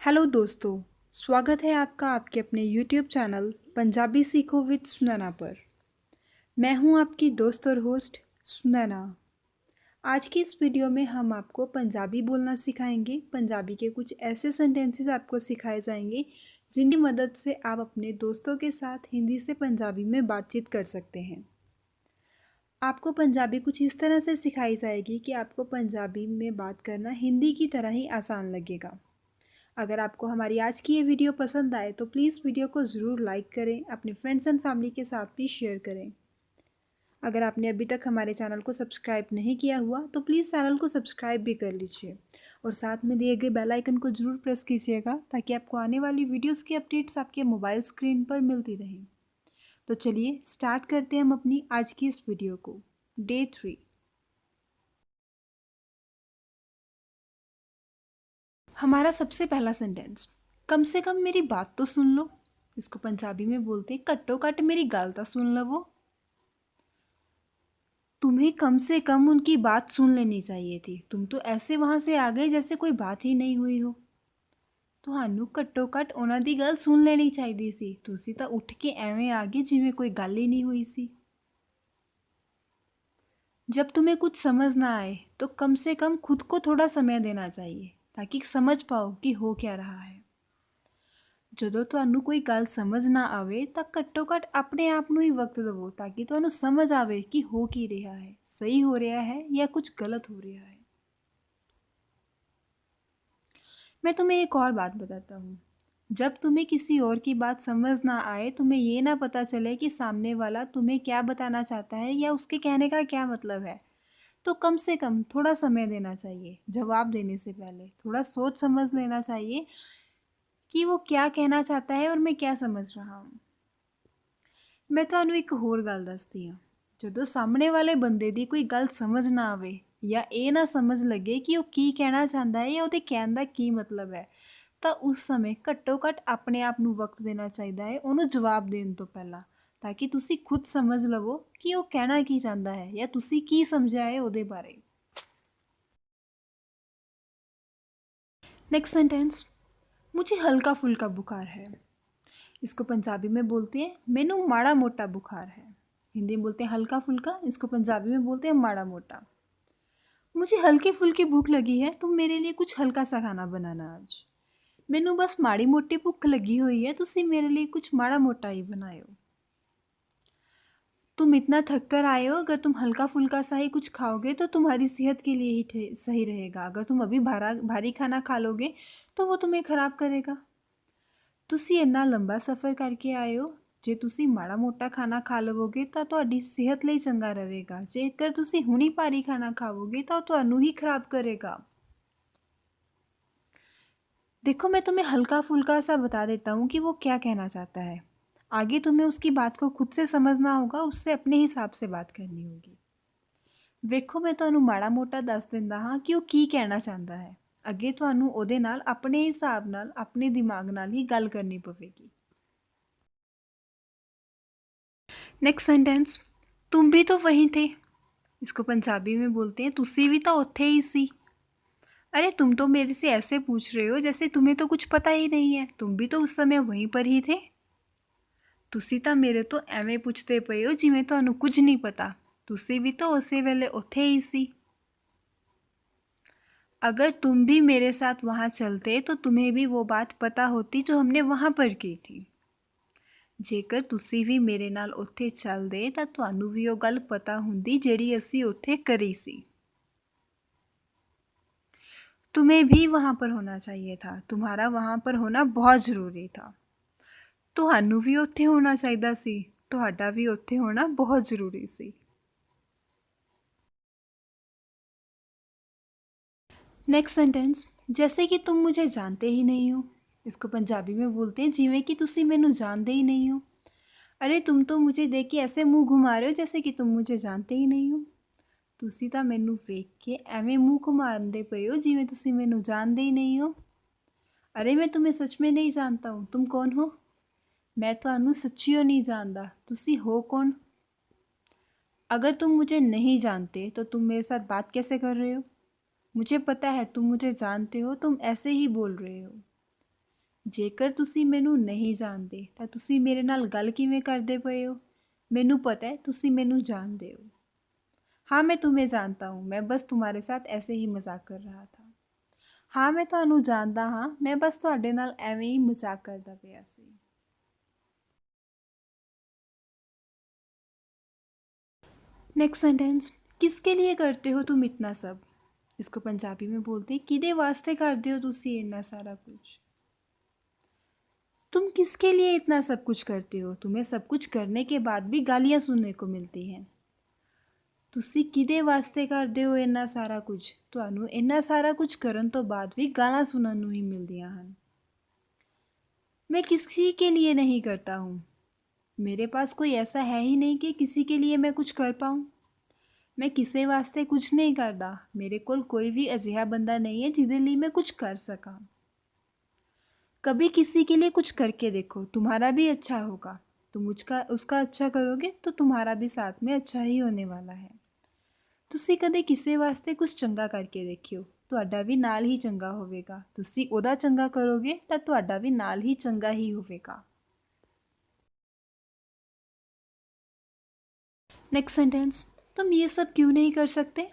Hello दोस्तों, स्वागत है आपका आपके अपने यूट्यूब चैनल पंजाबी सीखो विद सुनैना पर। मैं हूं आपकी दोस्त और होस्ट सुनैना। आज की इस वीडियो में हम आपको पंजाबी बोलना सिखाएंगे। पंजाबी के कुछ ऐसे सेंटेंसेस आपको सिखाए जाएंगे जिनकी मदद से आप अपने दोस्तों के साथ हिंदी से पंजाबी में बातचीत कर सकते हैं। आपको पंजाबी कुछ इस तरह से सिखाई जाएगी कि आपको पंजाबी में बात करना हिंदी की तरह ही आसान लगेगा। अगर आपको हमारी आज की ये वीडियो पसंद आए तो प्लीज़ वीडियो को ज़रूर लाइक करें, अपने फ्रेंड्स एंड फैमिली के साथ भी शेयर करें। अगर आपने अभी तक हमारे चैनल को सब्सक्राइब नहीं किया हुआ तो प्लीज़ चैनल को सब्सक्राइब भी कर लीजिए और साथ में दिए गए बेल आइकन को ज़रूर प्रेस कीजिएगा ताकि आपको आने वाली वीडियोज़ की अपडेट्स आपके मोबाइल स्क्रीन पर मिलती रहें। तो चलिए स्टार्ट करते हैं हम अपनी आज की इस वीडियो को। डे 3। हमारा सबसे पहला सेंटेंस, कम से कम मेरी बात तो सुन लो। इसको पंजाबी में बोलते हैं घट्टो घट मेरी गल तो सुन लवो। तुम्हें कम से कम उनकी बात सुन लेनी चाहिए थी। तुम तो ऐसे वहां से आ गए जैसे कोई बात ही नहीं हुई हो। ਤੁਹਾਨੂੰ ਘੱਟੋ ਘੱਟ ਉਹਨਾਂ ਦੀ ਗੱਲ ਸੁਣ ਲੈਣੀ ਚਾਹੀਦੀ ਸੀ। ਤੁਸੀਂ ਤਾਂ ਉੱਠ ਕੇ ਐਵੇਂ ਆ ਗਏ ਜਿਵੇਂ ਕੋਈ ਗੱਲ ਹੀ नहीं हुई सी। जब तुम्हें कुछ समझ ना आए तो कम से कम खुद को थोड़ा समय देना चाहिए ताकि समझ पाओ कि हो क्या रहा है। ਜਦੋਂ ਤੁਹਾਨੂੰ ਕੋਈ ਗੱਲ ਸਮਝ ਨਾ ਆਵੇ ਤਾਂ ਘੱਟੋ ਘੱਟ ਆਪਣੇ ਆਪ ਨੂੰ ਹੀ ਵਕਤ ਦਿਵੋ ताकि ਤੁਹਾਨੂੰ समझ आवे कि हो ਕੀ ਰਿਹਾ है, सही हो रहा है या कुछ गलत हो रहा है। मैं तुम्हें एक और बात बताता हूँ। जब तुम्हें किसी और की बात समझ ना आए, तुम्हें ये ना पता चले कि सामने वाला तुम्हें क्या बताना चाहता है या उसके कहने का क्या मतलब है, तो कम से कम थोड़ा समय देना चाहिए। जवाब देने से पहले थोड़ा सोच समझ लेना चाहिए कि वो क्या कहना चाहता है और मैं क्या समझ रहा हूँ। मैं ਤੁਹਾਨੂੰ ਇੱਕ ਹੋਰ ਗੱਲ ਦੱਸਦੀ ਹਾਂ। ਜਦੋਂ ਸਾਹਮਣੇ ਵਾਲੇ ਬੰਦੇ ਦੀ ਕੋਈ ਗੱਲ ਸਮਝ ਨਾ ਆਵੇ ਜਾਂ ਇਹ ਨਾ ਸਮਝ ਲੱਗੇ ਕਿ ਉਹ ਕੀ ਕਹਿਣਾ ਚਾਹੁੰਦਾ ਹੈ ਜਾਂ ਉਹਦੇ ਕਹਿਣ ਦਾ ਕੀ ਮਤਲਬ ਹੈ, ਤਾਂ ਉਸ ਸਮੇਂ ਘੱਟੋ ਘੱਟ ਆਪਣੇ ਆਪ ਨੂੰ ਵਕਤ ਦੇਣਾ ਚਾਹੀਦਾ ਹੈ ਉਹਨੂੰ ਜਵਾਬ ਦੇਣ ਤੋਂ ਪਹਿਲਾਂ, ਤਾਂ ਕਿ ਤੁਸੀਂ ਖੁਦ ਸਮਝ ਲਵੋ ਕਿ ਉਹ ਕਹਿਣਾ ਕੀ ਚਾਹੁੰਦਾ ਹੈ ਜਾਂ ਤੁਸੀਂ ਕੀ ਸਮਝਿਆ ਹੈ ਉਹਦੇ ਬਾਰੇ। नेक्स्ट सेंटेंस, मुझे हल्का फुल्का बुखार है। इसको पंजाबी में बोलते हैं मैनू माड़ा मोटा बुखार है। हिंदी में बोलते हैं हल्का फुल्का, इसको पंजाबी में बोलते हैं माड़ा मोटा। मुझे हल्की फुल्की भूख लगी है, तुम मेरे लिए कुछ हल्का सा खाना बनाना आज। मैनू बस माड़ी मोटी भुख लगी हुई है, तुसी मेरे लिए कुछ माड़ा मोटा ही बनायो। तुम इतना थक कर आए हो, अगर तुम हल्का फुल्का सा ही कुछ खाओगे तो तुम्हारी सेहत के लिए ही सही रहेगा। अगर तुम अभी भारी खाना खा लोगे तो वो तुम्हें ख़राब करेगा। ਤੁਸੀਂ ਇੰਨਾ ਲੰਬਾ ਸਫ਼ਰ ਕਰਕੇ ਆਏ ਹੋ, ਜੇ ਤੁਸੀਂ ਮਾੜਾ ਮੋਟਾ ਖਾਣਾ ਖਾ ਲਵੋਗੇ ਤਾਂ ਤੁਹਾਡੀ ਸਿਹਤ ਲਈ ਚੰਗਾ ਰਹੇਗਾ। ਜੇਕਰ ਤੁਸੀਂ ਹੁਣੀ ਭਾਰੀ ਖਾਣਾ ਖਾਵੋਗੇ ਤਾਂ ਉਹ ਤੁਹਾਨੂੰ ਹੀ ਖਰਾਬ ਕਰੇਗਾ। देखो, मैं तुम्हें हल्का फुल्का सा बता देता हूँ कि वो क्या कहना चाहता है। आगे तुम्हें उसकी बात को खुद से समझना होगा, उससे अपने हिसाब से बात करनी होगी। ਵੇਖੋ, मैं ਤੁਹਾਨੂੰ ਮਾੜਾ ਮੋਟਾ ਦੱਸ ਦਿੰਦਾ ਹਾਂ ਕਿ ਉਹ ਕੀ ਕਹਿਣਾ ਚਾਹੁੰਦਾ ਹੈ। ਅੱਗੇ ਤੁਹਾਨੂੰ ਉਹਦੇ ਨਾਲ ਆਪਣੇ ਹਿਸਾਬ ਨਾਲ ਆਪਣੇ ਦਿਮਾਗ ਨਾਲ ਹੀ ਗੱਲ ਕਰਨੀ ਪਵੇਗੀ। नेक्स्ट सेंटेंस, तुम भी तो वहीं थे। इसको पंजाबी में बोलते हैं तुसी भी तो उत्थे ही सी। अरे तुम तो मेरे से ऐसे पूछ रहे हो जैसे तुम्हें तो कुछ पता ही नहीं है, तुम भी तो उस समय वहीं पर ही थे। तुसी तो मेरे तो एवें पुछते पे हो जिवें तुहानूं कुछ नहीं पता, तुसी भी तो उसे वेले उत्थे ही सी। अगर तुम भी मेरे साथ वहाँ चलते तो तुम्हें भी वो बात पता होती जो हमने वहाँ पर की थी। ਜੇਕਰ ਤੁਸੀਂ ਵੀ ਮੇਰੇ ਨਾਲ ਉੱਥੇ ਚੱਲਦੇ ਤਾਂ ਤੁਹਾਨੂੰ ਵੀ ਉਹ ਗੱਲ ਪਤਾ ਹੁੰਦੀ ਜਿਹੜੀ ਅਸੀਂ ਉੱਥੇ ਕਰੀ ਸੀ। तुम्हें भी वहाँ पर होना चाहिए था, तुम्हारा वहाँ पर होना बहुत ज़रूरी था। ਤੁਹਾਨੂੰ ਵੀ ਉੱਥੇ ਹੋਣਾ ਚਾਹੀਦਾ ਸੀ, ਤੁਹਾਡਾ ਵੀ ਉੱਥੇ ਹੋਣਾ बहुत ज़रूरी ਸੀ। नेक्स्ट सेंटेंस, जैसे कि तुम मुझे जानते ही नहीं हो। इसको पंजाबी में बोलते हैं जिवें कि तुसी मैनू जानते ही नहीं हो। अरे तुम तो मुझे देख के ऐसे मुंह घुमा रहे हो जैसे कि तुम मुझे जानते ही नहीं हो। ਤੁਸੀਂ ਤਾਂ ਮੈਨੂੰ ਵੇਖ ਕੇ ਐਵੇਂ ਮੂੰਹ ਘੁਮਾਉਂਦੇ ਪਏ ਹੋ ਜਿਵੇਂ ਤੁਸੀਂ ਮੈਨੂੰ ਜਾਣਦੇ ਹੀ नहीं हो। अरे मैं तुम्हें सच में नहीं जानता हूँ, तुम कौन हो। मैं ਤੁਹਾਨੂੰ सच्चियों नहीं जानता, तुसी हो कौन। अगर तुम मुझे नहीं जानते तो तुम मेरे साथ बात कैसे कर रहे हो। मुझे पता है तुम मुझे जानते हो, तुम ऐसे ही बोल रहे हो। ਜੇਕਰ ਤੁਸੀਂ ਮੈਨੂੰ ਨਹੀਂ ਜਾਣਦੇ ਤਾਂ ਤੁਸੀਂ ਮੇਰੇ ਨਾਲ ਗੱਲ ਕਿਵੇਂ ਕਰਦੇ ਪਏ ਹੋ? ਮੈਨੂੰ पता है ਤੁਸੀਂ ਮੈਨੂੰ ਜਾਣਦੇ ਹੋ। हाँ मैं तुम्हें जानता हूँ, मैं बस तुम्हारे साथ ऐसे ही मजाक कर रहा था। हाँ मैं ਤੁਹਾਨੂੰ ਜਾਣਦਾ ਹਾਂ, ਮੈਂ ਬਸ ਤੁਹਾਡੇ ਨਾਲ ਐਵੇਂ ਹੀ ਮਜ਼ਾਕ ਕਰਦਾ ਪਿਆ ਸੀ। नेक्स्ट सेंटेंस, किसके लिए करते हो तुम इतना सब? इसको पंजाबी में बोलते हैं किदे वास्ते करते हो तुसी इतना सारा कुछ। तुम किसके लिए इतना सब कुछ करते हो? तुम्हें सब कुछ करने के बाद भी गालियाँ सुनने को मिलती हैं। ਤੁਸੀਂ ਕਿਹਦੇ ਵਾਸਤੇ ਕਰਦੇ ਹੋ ਇੰਨਾ ਸਾਰਾ ਕੁਝ? ਤੁਹਾਨੂੰ ਇੰਨਾ ਸਾਰਾ ਕੁਝ ਕਰਨ ਤੋਂ ਬਾਅਦ ਵੀ ਗਾਲਾਂ ਸੁਣਨ ਨੂੰ ਹੀ ਮਿਲਦੀਆਂ ਹਨ। मैं किसी के लिए नहीं करता हूँ, मेरे पास कोई ऐसा है ही नहीं कि किसी के लिए मैं कुछ कर पाऊँ। मैं किसी वास्ते कुछ नहीं करता, मेरे कोल कोई भी अजिहा बंदा नहीं है जिहदे लिए मैं कुछ कर सका। कभी किसी के लिए कुछ करके देखो, तुम्हारा भी अच्छा होगा। तुम उसका अच्छा करोगे तो तुम्हारा भी साथ में अच्छा ही होने वाला है। ਤੁਸੀਂ ਕਦੇ ਕਿਸੇ ਵਾਸਤੇ ਕੁਝ ਚੰਗਾ ਕਰਕੇ ਦੇਖਿਓ, ਤੁਹਾਡਾ ਵੀ ਨਾਲ ਹੀ ਚੰਗਾ ਹੋਵੇਗਾ। ਤੁਸੀਂ ਉਹਦਾ ਚੰਗਾ ਕਰੋਗੇ ਤਾਂ ਤੁਹਾਡਾ ਵੀ ਨਾਲ ਹੀ ਚੰਗਾ ਹੀ ਹੋਵੇਗਾ। नेक्स्ट सेंटेंस, तुम ये सब क्यों नहीं कर सकते?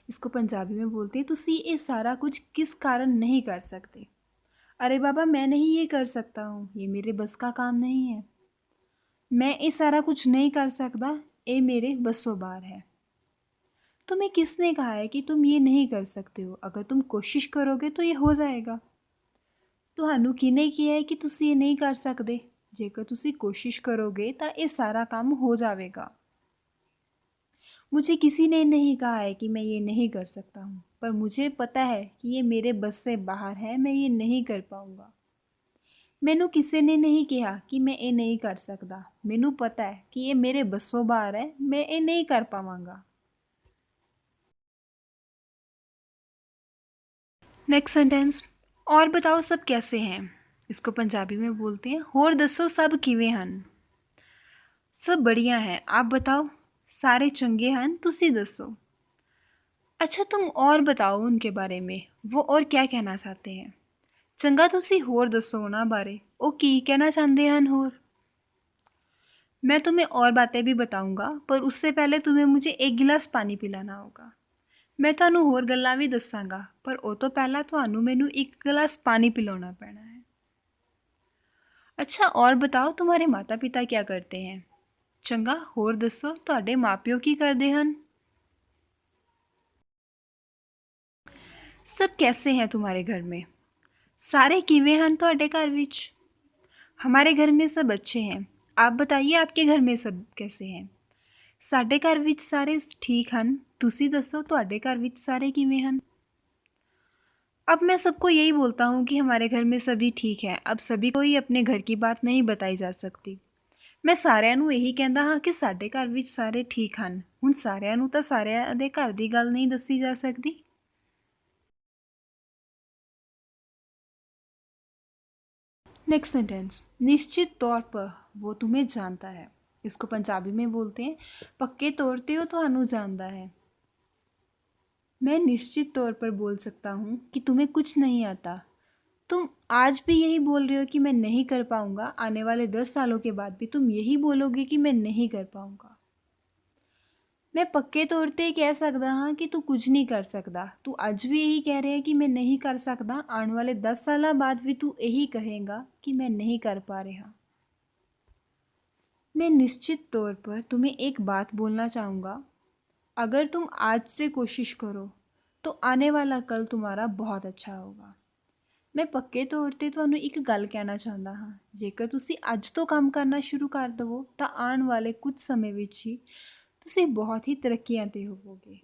इसको पंजाबी में बोलते हैं तुसी ये सारा कुछ किस कारण नहीं कर सकते? अरे बाबा मैं नहीं ये कर सकता हूँ, ये मेरे बस का काम नहीं है। मैं ये सारा कुछ नहीं कर सकता, ये मेरे बसों बार है। तुम्हें किसने कहा है कि तुम ये नहीं कर सकते हो? अगर तुम कोशिश करोगे तो ये हो जाएगा। ਤੁਹਾਨੂੰ ਕਿਹਨੇ ਕਿਹਾ ਹੈ ਕਿ ਤੁਸੀਂ ਇਹ ਨਹੀਂ ਕਰ ਸਕਦੇ? ਜੇਕਰ ਤੁਸੀਂ कोशिश करोगे तो ये सारा काम हो जाएगा। मुझे किसी ने नहीं कहा है कि मैं ये नहीं कर सकता हूँ, पर मुझे पता है कि ये मेरे बस से बाहर है, मैं ये नहीं कर पाऊँगा। मैनू किसी ने नहीं कहा कि मैं ये नहीं कर सकता, मैनू पता है कि ये मेरे बसों बाहर है, मैं ये नहीं कर पावांगा। नेक्स्ट सेंटेंस, और बताओ सब कैसे हैं? इसको पंजाबी में बोलते हैं होर दसो सब किवें हन? सब बढ़िया है, आप बताओ। सारे चंगे हन, तुसी दसो। अच्छा तुम और बताओ उनके बारे में, वो और क्या कहना चाहते हैं? चंगा तुसी होर दसो उन्हां बारे, वो की कहना चाहते हैं होर? मैं तुम्हें और बातें भी बताऊंगा, पर उससे पहले तुम्हें मुझे एक गिलास पानी पिलाना होगा। मैं ਤੁਹਾਨੂੰ ਹੋਰ ਗੱਲਾਂ ਵੀ ਦੱਸਾਂਗਾ, पर ਉਹ ਤੋਂ ਪਹਿਲਾਂ ਤੁਹਾਨੂੰ ਮੈਨੂੰ एक गिलास पानी पिलाना पैना है। अच्छा और बताओ तुम्हारे माता पिता क्या करते हैं? चंगा होर दसो ਤੁਹਾਡੇ माँ-ਪਿਓ की करते हैं? सब कैसे हैं तुम्हारे घर में? सारे किवें हैं ਤੁਹਾਡੇ घर विच? हमारे घर में सब अच्छे हैं, आप बताइए आपके घर में सब कैसे हैं? साढ़े घर विच सारे ठीक हैं, तुसी दसो तुहाडे घर विच सारे किवें हैं? अब मैं सबको यही बोलता हूँ कि हमारे घर में सभी ठीक है, अब सभी को ही अपने घर की बात नहीं बताई जा सकती। मैं सारिਆਂ ਨੂੰ यही कहता हाँ कि साढ़े घर विच सारे ठीक हैं, हुण सारिਆਂ ਨੂੰ ਤਾਂ ਸਾਰਿਆਂ ਦੇ घर ਦੀ ਗੱਲ नहीं दसी जा सकती। नेक्स्ट सेंटेंस, निश्चित तौर पर वो तुम्हें जानता है। इसको पंजाबी में बोलते हैं पक्के तौर पे वो तुहानू जानता है। मैं निश्चित तौर पर बोल सकता हूँ कि तुम्हें कुछ नहीं आता। तुम आज भी यही बोल रहे हो कि मैं नहीं कर पाऊँगा, आने वाले 10 सालों के बाद भी तुम यही बोलोगे कि मैं नहीं कर पाऊँगा। मैं पक्के तौर पे कह सकता हाँ कि तू कुछ नहीं कर सकता। तू अज भी यही कह रहे है कि मैं नहीं कर सकता, आने वाले 10 साल बाद भी तू यही कहेगा कि मैं नहीं कर पा रहा। मैं निश्चित तौर पर तुम्हें एक बात बोलना चाहूँगा, अगर तुम आज से कोशिश करो तो आने वाला कल तुम्हारा बहुत अच्छा होगा। मैं पक्के तौर पर ਤੁਹਾਨੂੰ एक गल कहना चाहता हाँ, जेकर तुसी अज तो काम करना शुरू कर दवो तो आने वाले कुछ समय विच ही तुसी बहुत ही तरक्कियां ते होवोगे।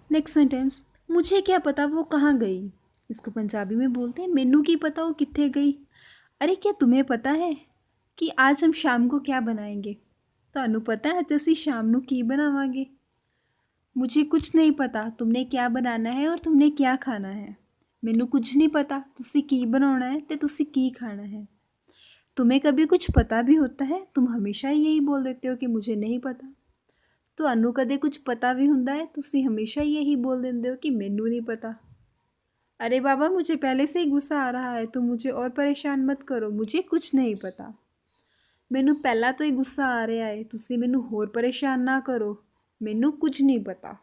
नेक्स्ट सेंटेंस, मुझे क्या पता वो कहाँ गई? इसको पंजाबी में बोलते हैं मैनू की पता वो कित्थे गई। अरे क्या तुम्हें पता है कि आज हम शाम को क्या बनाएंगे? तुहानू पता है अज असीं शाम नू की बनावांगे? मुझे कुछ नहीं पता तुमने क्या बनाना है और तुमने क्या खाना है। मैनू कुछ नहीं पता तुसी की बनाना है ते तुसी की खाना है। तुम्हें कभी कुछ पता भी होता है? तुम हमेशा ही यही बोल देते हो कि मुझे नहीं पता। तुहानू कदे कुछ पता भी हुंदा है? तुसी हमेशा ही यही बोल देंदे हो कि मैनू नहीं पता। अरे बाबा, मुझे पहले से ही गुस्सा आ रहा है, तुम मुझे और परेशान मत करो, मुझे कुछ नहीं पता। मैनू पहला तो ही गुस्सा आ रहा है, तुसी मैनू होर परेशान ना करो, मैनू कुछ नहीं पता।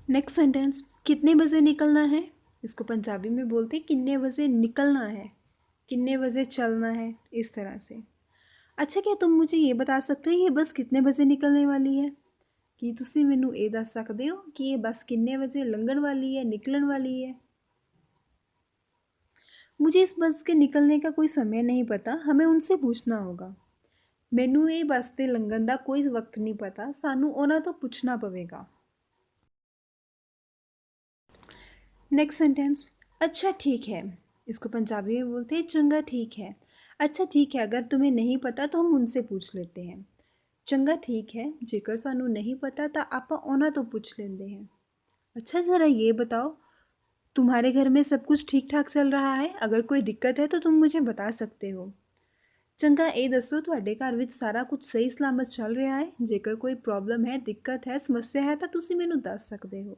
नेक्स्ट सेंटेंस, कितने बजे निकलना है? इसको पंजाबी में बोलते हैं किन्ने बजे निकलना है, किन्ने बजे चलना है, इस तरह से। अच्छा, क्या तुम मुझे ये बता सकते हो ये बस कितने बजे निकलने वाली है? ਕੀ ਤੁਸੀਂ ਮੈਨੂੰ ਇਹ ਦੱਸ ਸਕਦੇ ਹੋ कि ये बस किन्ने बजे लंघण वाली है, निकलन वाली है? मुझे इस बस के निकलने का कोई समय नहीं पता, हमें उनसे पूछना होगा। ਮੈਨੂੰ ਇਹ ਬੱਸ ਦੇ ਲੰਘਣ ਦਾ ਕੋਈ ਵਕਤ ਨਹੀਂ ਪਤਾ, ਸਾਨੂੰ ਉਹਨਾਂ ਤੋਂ ਪੁੱਛਣਾ ਪਵੇਗਾ। नेक्स्ट सेंटेंस, अच्छा ठीक है। इसको पंजाबी में बोलते हैं चंगा ठीक है। अच्छा ठीक है, अगर तुम्हें नहीं पता तो हम उनसे पूछ लेते हैं। चंगा ठीक है, जेकर ਤੁਹਾਨੂੰ नहीं पता तो ਆਪਾਂ ਉਹਨਾਂ ਤੋਂ ਪੁੱਛ ਲੈਂਦੇ हैं। अच्छा ज़रा ये बताओ, तुम्हारे घर में सब कुछ ठीक ठाक चल रहा है? अगर कोई दिक्कत है तो तुम मुझे बता सकते हो। चंगा ये दसो, ਤੁਹਾਡੇ ਘਰ ਵਿੱਚ ਸਾਰਾ ਕੁਝ ਸਹੀ ਸਲਾਮਤ ਚੱਲ ਰਿਹਾ ਹੈ? ਜੇਕਰ ਕੋਈ प्रॉब्लम है, दिक्कत है, समस्या है तो ਤੁਸੀਂ ਮੈਨੂੰ ਦੱਸ ਸਕਦੇ ਹੋ।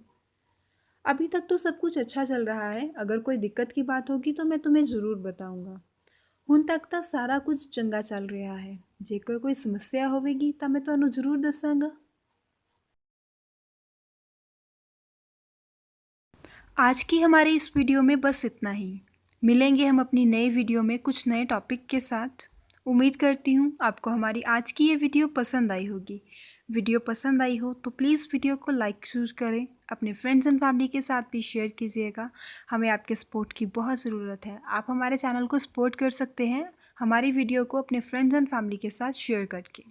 अभी तक तो सब कुछ अच्छा चल रहा है, अगर कोई दिक्कत की बात होगी तो मैं तुम्हें ज़रूर बताऊंगा। ਹੁਣ ਤੱਕ ਤਾਂ ਸਾਰਾ ਕੁਝ ਚੰਗਾ ਚੱਲ ਰਿਹਾ है, जेकर कोई समस्या होवेगी तो मैं ਤੁਹਾਨੂੰ ज़रूर दसांगा। आज की हमारी इस वीडियो में बस इतना ही। मिलेंगे हम अपनी नई वीडियो में कुछ नए टॉपिक के साथ। उम्मीद करती हूँ आपको हमारी आज की ये वीडियो पसंद आई होगी। वीडियो पसंद आई हो तो प्लीज़ वीडियो को लाइक ज़रूर करें, अपने फ्रेंड्स एंड फैमिली के साथ भी शेयर कीजिएगा। हमें आपके सपोर्ट की बहुत ज़रूरत है। आप हमारे चैनल को सपोर्ट कर सकते हैं हमारी वीडियो को अपने फ्रेंड्स एंड फैमिली के साथ शेयर करके।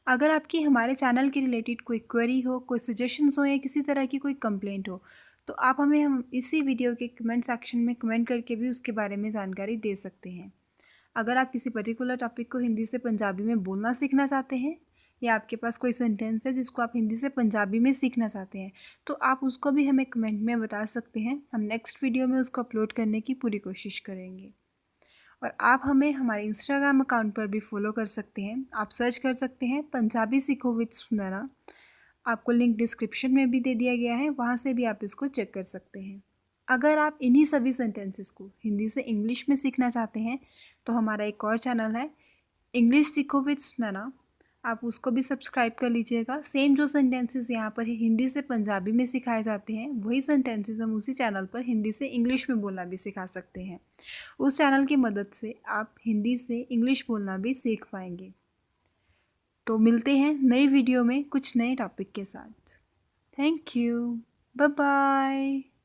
अगर आपकी हमारे चैनल के रिलेटेड कोई क्वेरी हो, कोई सजेशंस हो या किसी तरह की कोई कंप्लेंट हो तो आप हमें हम इसी वीडियो के कमेंट सेक्शन में कमेंट करके भी उसके बारे में जानकारी दे सकते हैं। अगर आप किसी पर्टिकुलर टॉपिक को हिंदी से पंजाबी में बोलना सीखना चाहते हैं या आपके पास कोई सेंटेंस है जिसको आप हिंदी से पंजाबी में सीखना चाहते हैं तो आप उसको भी हमें कमेंट में बता सकते हैं। हम नेक्स्ट वीडियो में उसको अपलोड करने की पूरी कोशिश करेंगे। और आप हमें हमारे इंस्टाग्राम अकाउंट पर भी फॉलो कर सकते हैं। आप सर्च कर सकते हैं पंजाबी सीखो विद सुनैना। आपको लिंक डिस्क्रिप्शन में भी दे दिया गया है, वहाँ से भी आप इसको चेक कर सकते हैं। अगर आप इन्हीं सभी सेंटेंसेस को हिंदी से इंग्लिश में सीखना चाहते हैं तो हमारा एक और चैनल है इंग्लिश सीखो विद सुनैना, आप उसको भी सब्सक्राइब कर लीजिएगा। सेम जो सेंटेंसेस यहाँ पर हिंदी से पंजाबी में सिखाए जाते हैं वही सेंटेंसेस हम उसी चैनल पर हिंदी से इंग्लिश में बोलना भी सिखा सकते हैं। उस चैनल की मदद से आप हिंदी से इंग्लिश बोलना भी सीख पाएंगे। तो मिलते हैं नई वीडियो में कुछ नए टॉपिक के साथ। Thank you, bye bye.